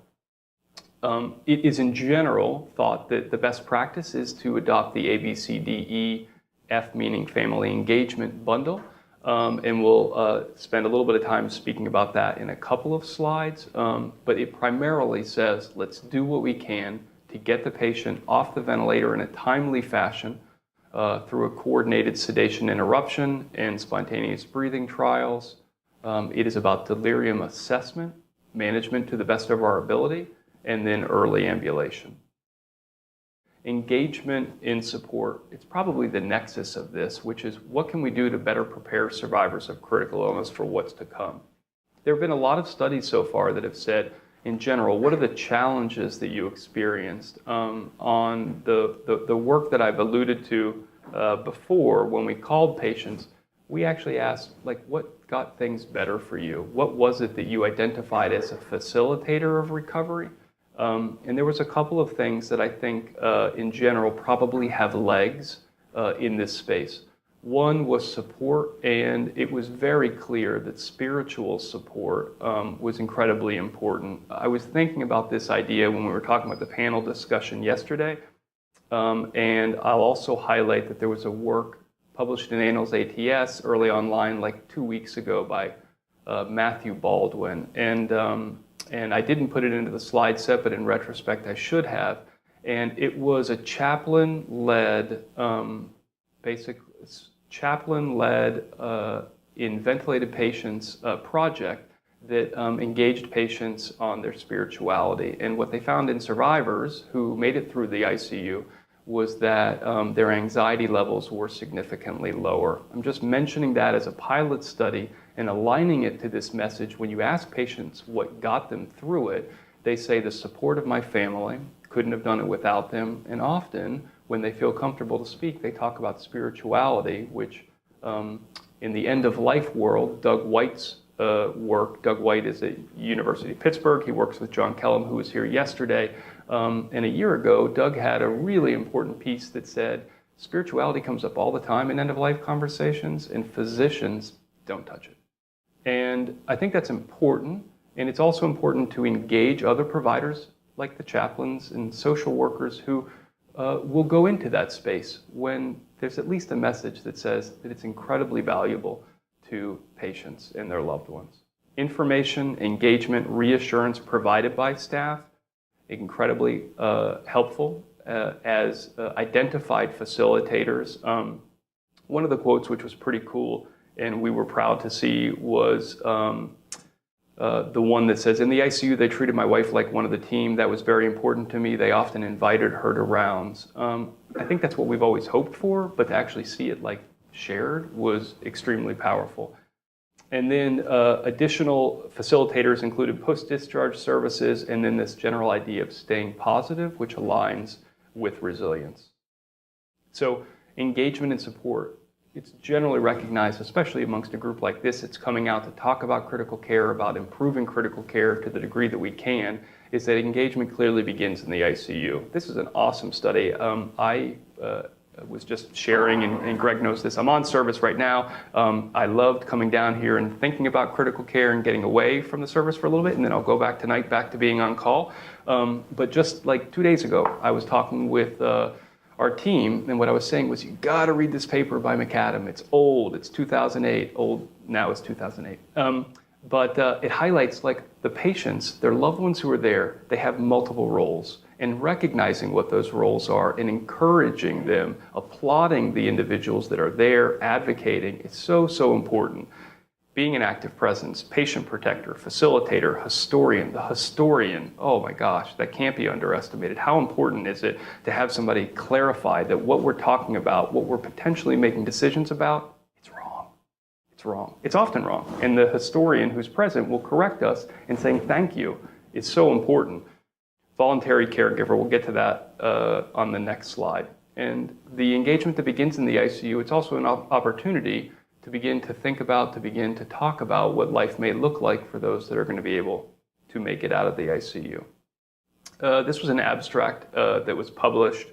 It is in general thought that the best practice is to adopt the ABCDE, F meaning family engagement bundle, and we'll spend a little bit of time speaking about that in a couple of slides, but it primarily says let's do what we can to get the patient off the ventilator in a timely fashion through a coordinated sedation interruption and spontaneous breathing trials. It is about delirium assessment, management to the best of our ability, and then early ambulation. Engagement in support, it's probably the nexus of this, which is what can we do to better prepare survivors of critical illness for what's to come? There have been a lot of studies so far that have said, in general, what are the challenges that you experienced? On the work that I've alluded to before, when we called patients, we actually asked, like, what got things better for you? What was it that you identified as a facilitator of recovery? And there was a couple of things that I think, in general, probably have legs in this space. One was support, and it was very clear that spiritual support was incredibly important. I was thinking about this idea when we were talking about the panel discussion yesterday, and I'll also highlight that there was a work published in Annals ATS early online like 2 weeks ago by Matthew Baldwin, and I didn't put it into the slide set, but in retrospect I should have. And it was a chaplain-led, in ventilated patients project that engaged patients on their spirituality. And what they found in survivors who made it through the ICU was that their anxiety levels were significantly lower. I'm just mentioning that as a pilot study and aligning it to this message. When you ask patients what got them through it, they say the support of my family, couldn't have done it without them. And often, when they feel comfortable to speak, they talk about spirituality, which in the end-of-life world, Doug White's work. Doug White is at University of Pittsburgh. He works with John Kellum, who was here yesterday. And a year ago, Doug had a really important piece that said, spirituality comes up all the time in end-of-life conversations, and physicians don't touch it. And I think that's important. And it's also important to engage other providers, like the chaplains and social workers, who will go into that space when there's at least a message that says that it's incredibly valuable to patients and their loved ones. Information, engagement, reassurance provided by staff, incredibly helpful as identified facilitators. One of the quotes, which was pretty cool and we were proud to see, was the one that says, in the ICU, they treated my wife like one of the team. That was very important to me. They often invited her to rounds. I think that's what we've always hoped for, but to actually see it like shared was extremely powerful. And then additional facilitators included post-discharge services, and then this general idea of staying positive, which aligns with resilience. So engagement and support. It's generally recognized, especially amongst a group like this, it's coming out to talk about critical care, about improving critical care to the degree that we can, is that engagement clearly begins in the ICU. This is an awesome study. I was just sharing, and Greg knows this, I'm on service right now. I loved coming down here and thinking about critical care and getting away from the service for a little bit, and then I'll go back tonight, back to being on call. But just like 2 days ago, I was talking with our team, and what I was saying was, you gotta read this paper by McAdam. It's old, it's 2008, old, now it's 2008. But it highlights like the patients, their loved ones who are there, they have multiple roles, and recognizing what those roles are and encouraging them, applauding the individuals that are there, advocating, it's so, so important. Being an active presence, patient protector, facilitator, historian. The historian, oh my gosh, that can't be underestimated. How important is it to have somebody clarify that what we're talking about, what we're potentially making decisions about, it's wrong. It's wrong. It's often wrong. And the historian who's present will correct us in saying thank you. It's so important. Voluntary caregiver, we'll get to that on the next slide. And the engagement that begins in the ICU, it's also an opportunity to begin to think about, to begin to talk about what life may look like for those that are going to be able to make it out of the ICU. This was an abstract that was published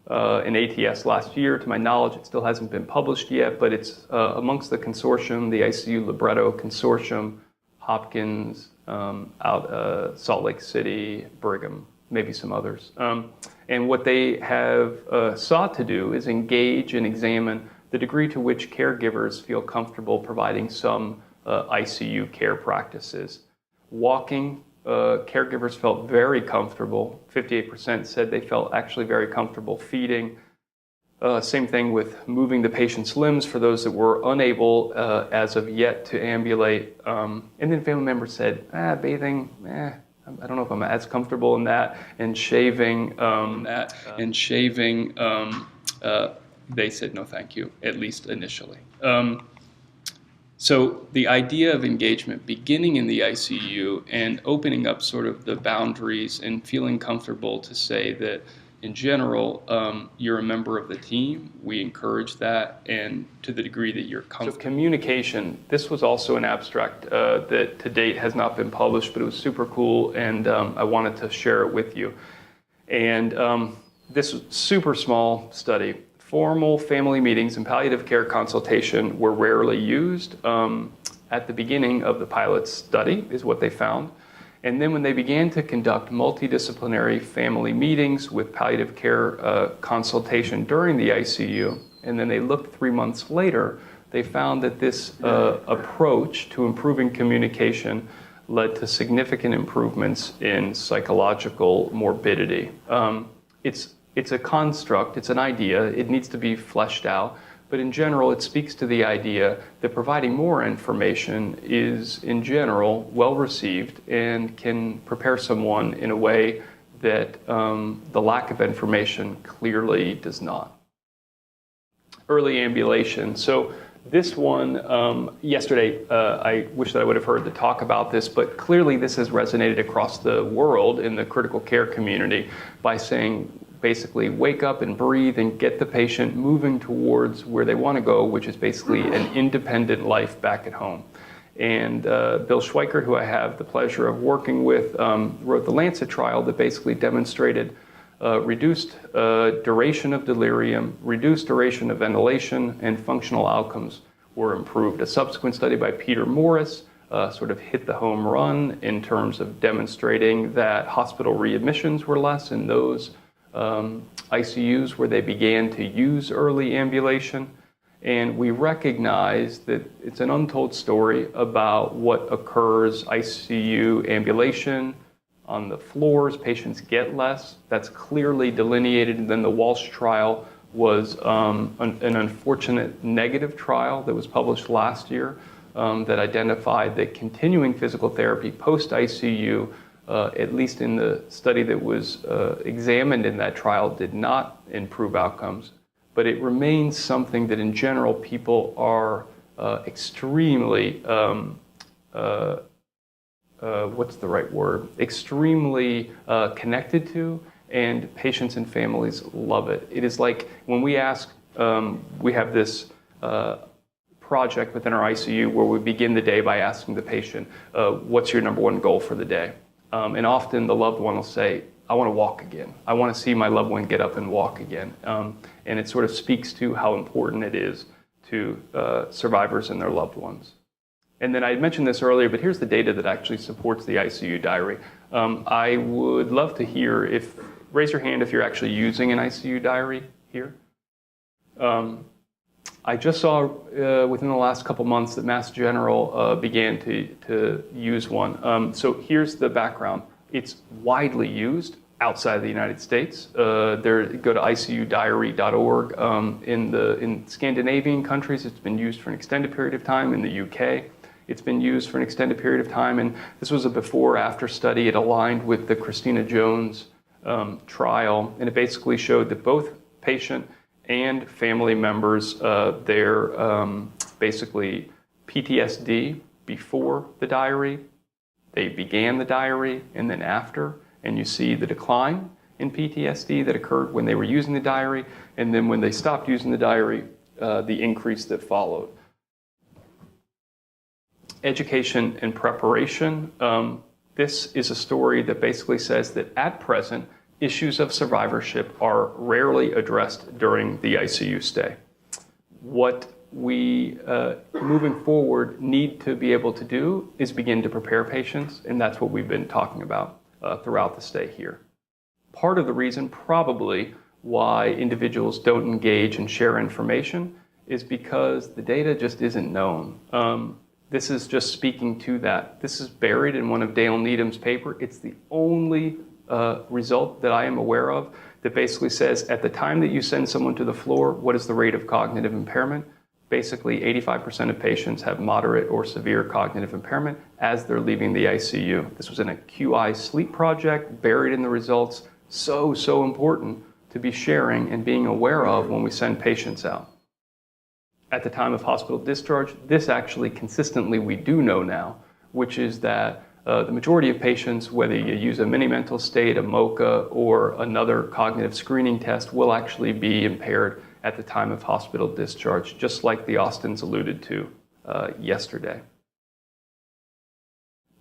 in ATS last year. To my knowledge, it still hasn't been published yet, but it's amongst the consortium, the ICU Libretto Consortium, Hopkins, Salt Lake City, Brigham, maybe some others. And what they have sought to do is engage and examine the degree to which caregivers feel comfortable providing some ICU care practices. Walking, caregivers felt very comfortable. 58% said they felt actually very comfortable feeding. Same thing with moving the patient's limbs for those that were unable as of yet to ambulate. And then family members said, bathing, I don't know if I'm as comfortable in that. And shaving, they said no thank you, at least initially. So the idea of engagement beginning in the ICU and opening up sort of the boundaries and feeling comfortable to say that in general, you're a member of the team. We encourage that, and to the degree that you're comfortable. So communication, this was also an abstract that to date has not been published, but it was super cool, and I wanted to share it with you. And this was a super small study. Formal family meetings and palliative care consultation were rarely used at the beginning of the pilot study, is what they found. And then when they began to conduct multidisciplinary family meetings with palliative care consultation during the ICU, and then they looked 3 months later, they found that this approach to improving communication led to significant improvements in psychological morbidity. it's a construct, it's an idea, it needs to be fleshed out, but in general it speaks to the idea that providing more information is in general well received and can prepare someone in a way that the lack of information clearly does not. Early ambulation. So this one, yesterday, I wish that I would have heard the talk about this, but clearly this has resonated across the world in the critical care community by saying, basically, wake up and breathe and get the patient moving towards where they want to go, which is basically an independent life back at home. And Bill Schweikert, who I have the pleasure of working with, wrote the Lancet trial that basically demonstrated reduced duration of delirium, reduced duration of ventilation, and functional outcomes were improved. A subsequent study by Peter Morris sort of hit the home run in terms of demonstrating that hospital readmissions were less in those ICUs where they began to use early ambulation. And we recognize that it's an untold story about what occurs ICU ambulation. On the floors, patients get less. That's clearly delineated. And then the Walsh trial was an unfortunate negative trial that was published last year that identified that continuing physical therapy post-ICU, at least in the study that was examined in that trial, did not improve outcomes. But it remains something that in general people are extremely extremely connected to, and patients and families love it. It is like when we ask, we have this project within our ICU where we begin the day by asking the patient, what's your number one goal for the day? And often the loved one will say, I want to walk again. I want to see my loved one get up and walk again. And it sort of speaks to how important it is to survivors and their loved ones. And then I mentioned this earlier, but here's the data that actually supports the ICU diary. I would love to hear raise your hand if you're actually using an ICU diary here. I just saw within the last couple months that Mass General began to use one. So here's the background. It's widely used outside of the United States. Go to icudiary.org. In Scandinavian countries, it's been used for an extended period of time. In the UK, it's been used for an extended period of time. And this was a before-after study. It aligned with the Christina Jones trial, and it basically showed that both patient and family members, their basically PTSD before the diary, they began the diary, and then after, and you see the decline in PTSD that occurred when they were using the diary, and then when they stopped using the diary, the increase that followed. Education and preparation. This is a story that basically says that at present, issues of survivorship are rarely addressed during the ICU stay. What we, moving forward, need to be able to do is begin to prepare patients, and that's what we've been talking about throughout the stay here. Part of the reason, probably, why individuals don't engage and share information is because the data just isn't known. This is just speaking to that. This is buried in one of Dale Needham's paper. It's the only result that I am aware of that basically says at the time that you send someone to the floor, what is the rate of cognitive impairment? Basically, 85% of patients have moderate or severe cognitive impairment as they're leaving the ICU. This was in a QI sleep project, buried in the results. So important to be sharing and being aware of when we send patients out. At the time of hospital discharge, this actually consistently we do know now, which is that the majority of patients, whether you use a mini-mental state, a MoCA, or another cognitive screening test, will actually be impaired at the time of hospital discharge, just like the Austins alluded to yesterday.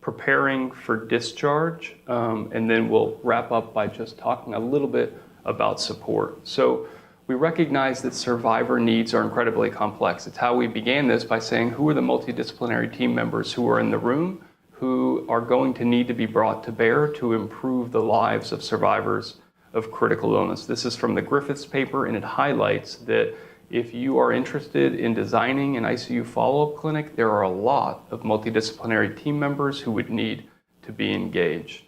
Preparing for discharge, and then we'll wrap up by just talking a little bit about support. So we recognize that survivor needs are incredibly complex. It's how we began this by saying who are the multidisciplinary team members who are in the room, who are going to need to be brought to bear to improve the lives of survivors of critical illness. This is from the Griffiths paper, and it highlights that if you are interested in designing an ICU follow-up clinic, there are a lot of multidisciplinary team members who would need to be engaged.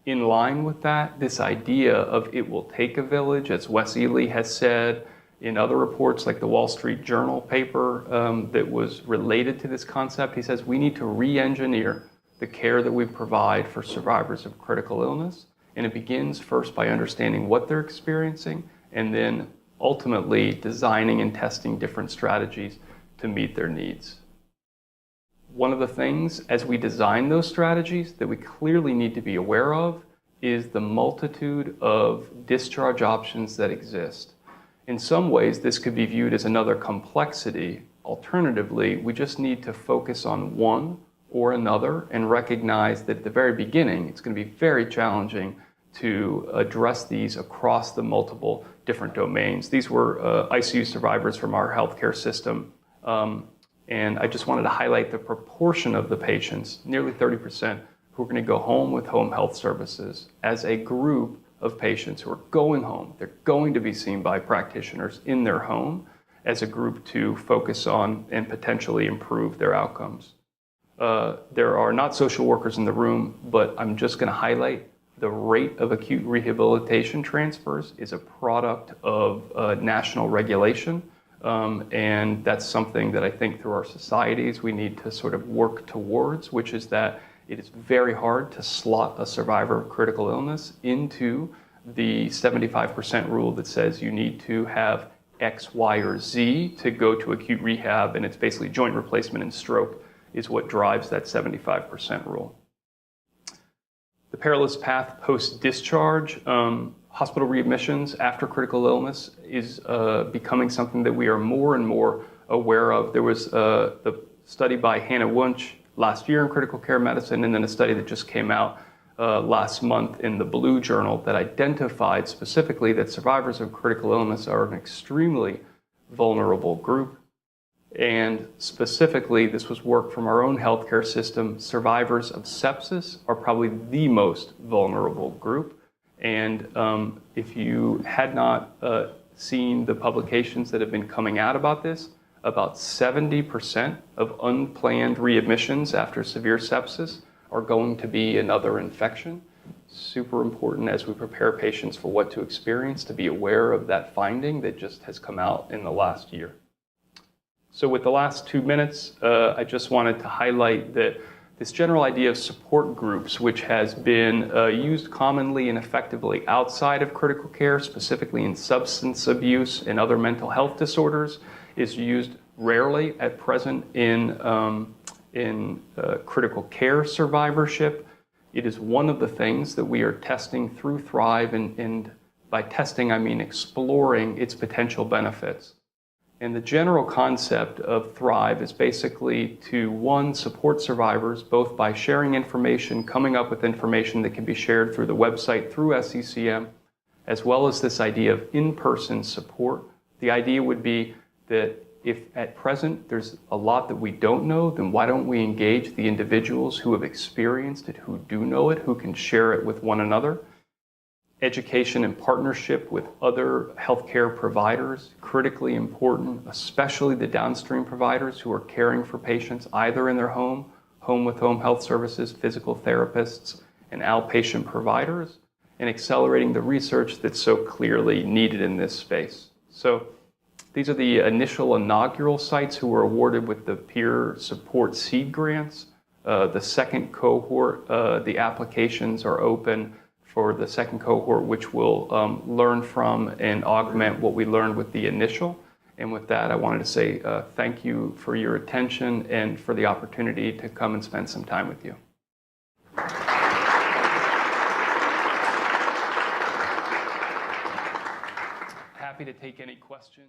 in line with that, this idea of it will take a village, as Wes Ely has said in other reports like the Wall Street Journal paper that was related to this concept, he says we need to re-engineer the care that we provide for survivors of critical illness. And it begins first by understanding what they're experiencing and then ultimately designing and testing different strategies to meet their needs. One of the things as we design those strategies that we clearly need to be aware of is the multitude of discharge options that exist. In some ways, this could be viewed as another complexity. Alternatively, we just need to focus on one or another and recognize that at the very beginning, it's going to be very challenging to address these across the multiple different domains. These were ICU survivors from our healthcare system. And I just wanted to highlight the proportion of the patients, nearly 30%, who are going to go home with home health services as a group of patients who are going home. They're going to be seen by practitioners in their home as a group to focus on and potentially improve their outcomes. There are not social workers in the room, but I'm just going to highlight the rate of acute rehabilitation transfers is a product of national regulation. And that's something that I think through our societies we need to sort of work towards, which is that it is very hard to slot a survivor of critical illness into the 75% rule that says you need to have X, Y, or Z to go to acute rehab, and it's basically joint replacement and stroke is what drives that 75% rule. The perilous path post-discharge, hospital readmissions after critical illness is becoming something that we are more and more aware of. There was the study by Hannah Wunsch last year in critical care medicine, and then a study that just came out last month in the Blue Journal that identified specifically that survivors of critical illness are an extremely vulnerable group. And specifically, this was work from our own healthcare system. Survivors of sepsis are probably the most vulnerable group. And if you had not seen the publications that have been coming out about this, about 70% of unplanned readmissions after severe sepsis are going to be another infection. Super important as we prepare patients for what to experience to be aware of that finding that just has come out in the last year. So with the last 2 minutes, I just wanted to highlight that this general idea of support groups, which has been used commonly and effectively outside of critical care, specifically in substance abuse and other mental health disorders, is used rarely at present in critical care survivorship. It is one of the things that we are testing through Thrive, and by testing I mean exploring its potential benefits. And the general concept of Thrive is basically to, one, support survivors both by sharing information, coming up with information that can be shared through the website, through SECM, as well as this idea of in-person support. The idea would be that if at present there's a lot that we don't know, then why don't we engage the individuals who have experienced it, who do know it, who can share it with one another. Education and partnership with other healthcare providers, critically important, especially the downstream providers who are caring for patients either in their home, home with home health services, physical therapists, and outpatient providers, and accelerating the research that's so clearly needed in this space. So these are the initial inaugural sites who were awarded with the peer support seed grants. The second cohort, the applications are open for the second cohort, which will learn from and augment what we learned with the initial. And with that, I wanted to say thank you for your attention and for the opportunity to come and spend some time with you. Happy to take any questions.